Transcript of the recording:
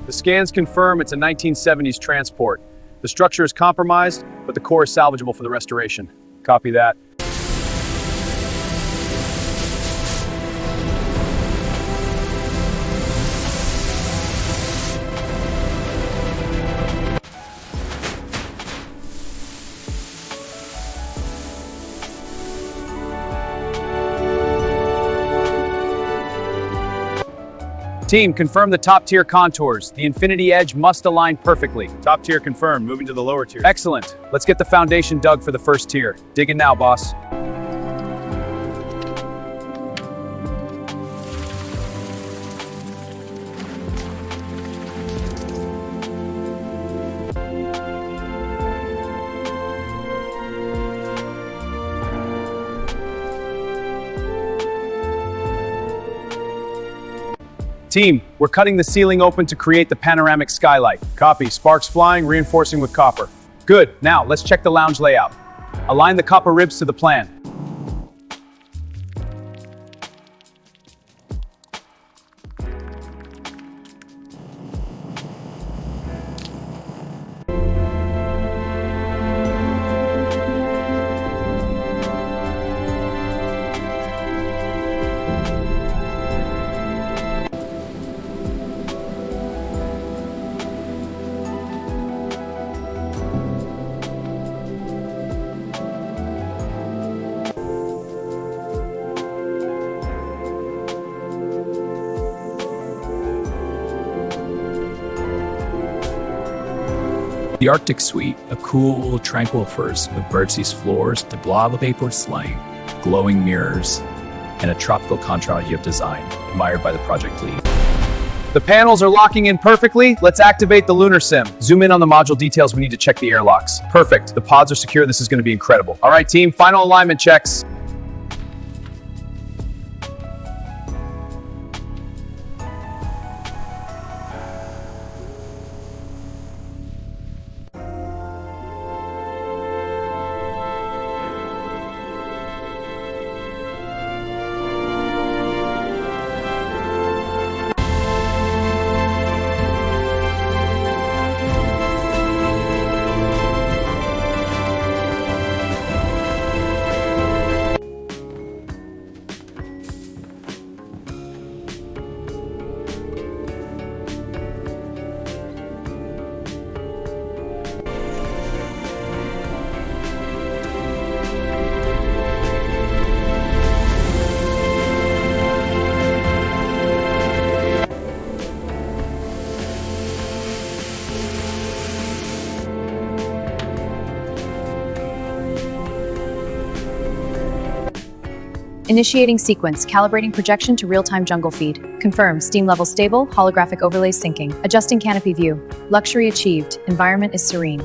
The scans confirm it's a 1970s transport. The structure is compromised, but the core is salvageable for the restoration. Copy that. Team, confirm the top tier contours. The infinity edge must align perfectly. Top tier confirmed, moving to the lower tier. Excellent. Let's get the foundation dug for the first tier. Dig in now, boss. Team, we're cutting the ceiling open to create the panoramic skylight. Copy, sparks flying, reinforcing with copper. Good, now let's check the lounge layout. Align the copper ribs to the plan. The Arctic Suite, a cool, tranquil first with birdseed floors, the blob of vapor slang, glowing mirrors, and a tropical contrast you have designed, admired by the project lead. The panels are locking in perfectly. Let's activate the lunar sim. Zoom in on the module details. We need to check the airlocks. Perfect. The pods are secure. This is going to be incredible. All right, team, final alignment checks. Initiating sequence, calibrating projection to real-time jungle feed. Confirm, steam level stable, holographic overlays syncing. Adjusting canopy view. Luxury achieved, environment is serene.